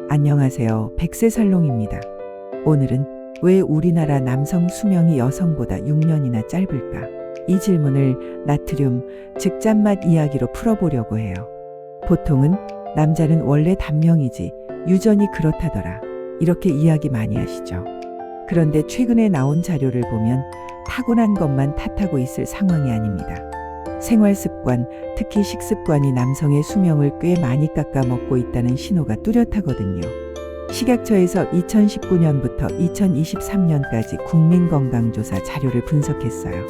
안녕하세요. 백세살롱입니다. 오늘은 왜 우리나라 남성 수명이 여성보다 6년이나 짧을까? 이 질문을 나트륨, 즉 짠맛 이야기로 풀어보려고 해요. 보통은 남자는 원래 단명이지 유전이 그렇다더라, 이렇게 이야기 많이 하시죠. 그런데 최근에 나온 자료를 보면 타고난 것만 탓하고 있을 상황이 아닙니다. 생활습관, 특히 식습관이 남성의 수명을 꽤 많이 깎아먹고 있다는 신호가 뚜렷하거든요. 식약처에서 2019년부터 2023년까지 국민건강조사 자료를 분석했어요.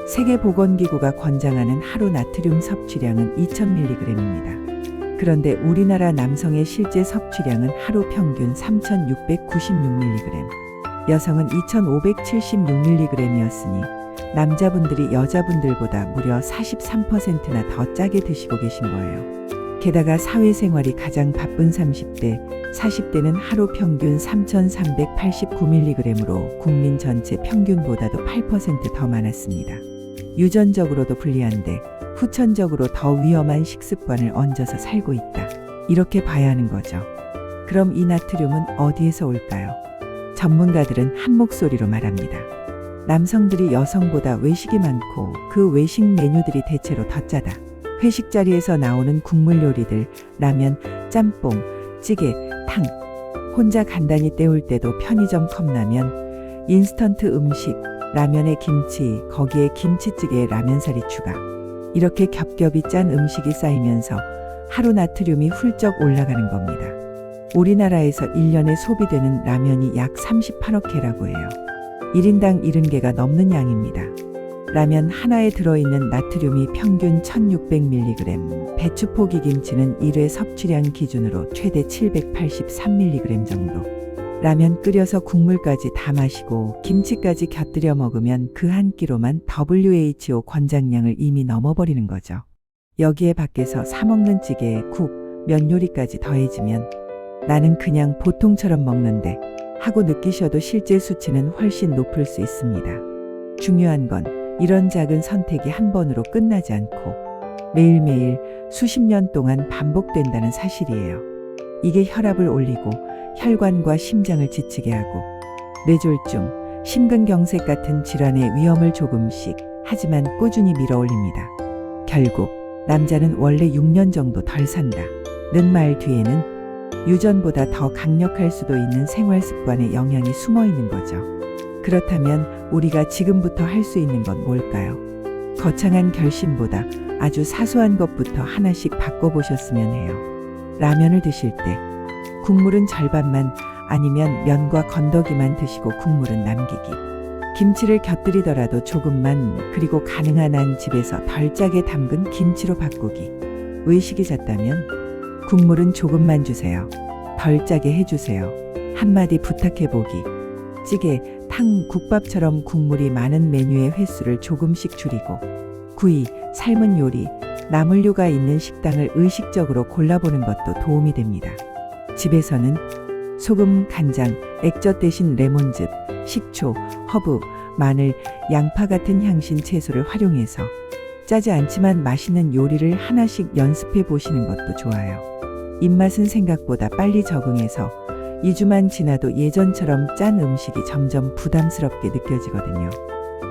세계보건기구가 권장하는 하루 나트륨 섭취량은 2000mg입니다. 그런데 우리나라 남성의 실제 섭취량은 하루 평균 3696mg, 여성은 2576mg이었으니 남자분들이 여자분들보다 무려 43%나 더 짜게 드시고 계신 거예요. 게다가 사회생활이 가장 바쁜 30대, 40대는 하루 평균 3389mg으로 국민 전체 평균보다도 8% 더 많았습니다. 유전적으로도 불리한데 후천적으로 더 위험한 식습관을 얹어서 살고 있다, 이렇게 봐야 하는 거죠. 그럼 이 나트륨은 어디에서 올까요? 전문가들은 한 목소리로 말합니다. 남성들이 여성보다 외식이 많고 그 외식 메뉴들이 대체로 더 짜다. 회식 자리에서 나오는 국물 요리들, 라면, 짬뽕, 찌개, 탕, 혼자 간단히 때울 때도 편의점 컵라면, 인스턴트 음식, 라면에 김치, 거기에 김치찌개에 라면사리 추가, 이렇게 겹겹이 짠 음식이 쌓이면서 하루 나트륨이 훌쩍 올라가는 겁니다. 우리나라에서 1년에 소비되는 라면이 약 38억 개라고 해요. 1인당 70개가 넘는 양입니다. 라면 하나에 들어있는 나트륨이 평균 1600mg, 배추포기 김치는 1회 섭취량 기준으로 최대 783mg 정도. 라면 끓여서 국물까지 다 마시고 김치까지 곁들여 먹으면 그 한 끼로만 WHO 권장량을 이미 넘어버리는 거죠. 여기에 밖에서 사 먹는 찌개에 국, 면 요리까지 더해지면 나는 그냥 보통처럼 먹는데 하고 느끼셔도 실제 수치는 훨씬 높을 수 있습니다. 중요한 건 이런 작은 선택이 한 번으로 끝나지 않고 매일매일 수십 년 동안 반복된다는 사실이에요. 이게 혈압을 올리고 혈관과 심장을 지치게 하고 뇌졸중, 심근경색 같은 질환의 위험을 조금씩, 하지만 꾸준히 밀어올립니다. 결국 남자는 원래 6년 정도 덜 산다 는 말 뒤에는 유전보다 더 강력할 수도 있는 생활습관의 영향이 숨어 있는 거죠. 그렇다면 우리가 지금부터 할 수 있는 건 뭘까요? 거창한 결심보다 아주 사소한 것부터 하나씩 바꿔보셨으면 해요. 라면을 드실 때 국물은 절반만, 아니면 면과 건더기만 드시고 국물은 남기기. 김치를 곁들이더라도 조금만, 그리고 가능한 한 집에서 덜 짜게 담근 김치로 바꾸기. 외식이 잦다면 국물은 조금만 주세요. 덜 짜게 해주세요. 한마디 부탁해보기. 찌개, 탕, 국밥처럼 국물이 많은 메뉴의 횟수를 조금씩 줄이고 구이, 삶은 요리, 나물류가 있는 식당을 의식적으로 골라보는 것도 도움이 됩니다. 집에서는 소금, 간장, 액젓 대신 레몬즙, 식초, 허브, 마늘, 양파 같은 향신 채소를 활용해서 짜지 않지만 맛있는 요리를 하나씩 연습해 보시는 것도 좋아요. 입맛은 생각보다 빨리 적응해서 2주만 지나도 예전처럼 짠 음식이 점점 부담스럽게 느껴지거든요.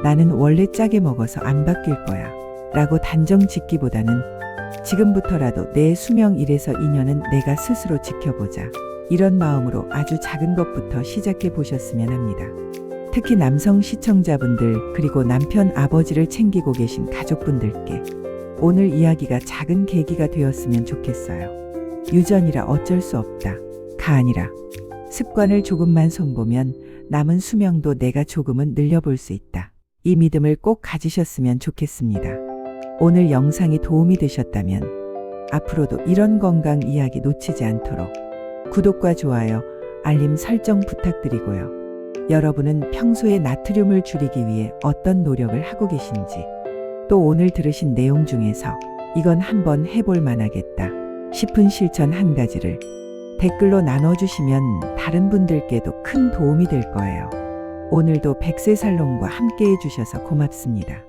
나는 원래 짜게 먹어서 안 바뀔 거야 라고 단정 짓기보다는 지금부터라도 내 수명 1에서 2년은 내가 스스로 지켜보자, 이런 마음으로 아주 작은 것부터 시작해 보셨으면 합니다. 특히 남성 시청자분들, 그리고 남편, 아버지를 챙기고 계신 가족분들께 오늘 이야기가 작은 계기가 되었으면 좋겠어요. 유전이라 어쩔 수 없다 가 아니라 습관을 조금만 손보면 남은 수명도 내가 조금은 늘려볼 수 있다, 이 믿음을 꼭 가지셨으면 좋겠습니다. 오늘 영상이 도움이 되셨다면 앞으로도 이런 건강 이야기 놓치지 않도록 구독과 좋아요, 알림 설정 부탁드리고요. 여러분은 평소에 나트륨을 줄이기 위해 어떤 노력을 하고 계신지, 또 오늘 들으신 내용 중에서 이건 한번 해볼 만하겠다 싶은 실천 한 가지를 댓글로 나눠주시면 다른 분들께도 큰 도움이 될 거예요. 오늘도 백세살롱과 함께 해주셔서 고맙습니다.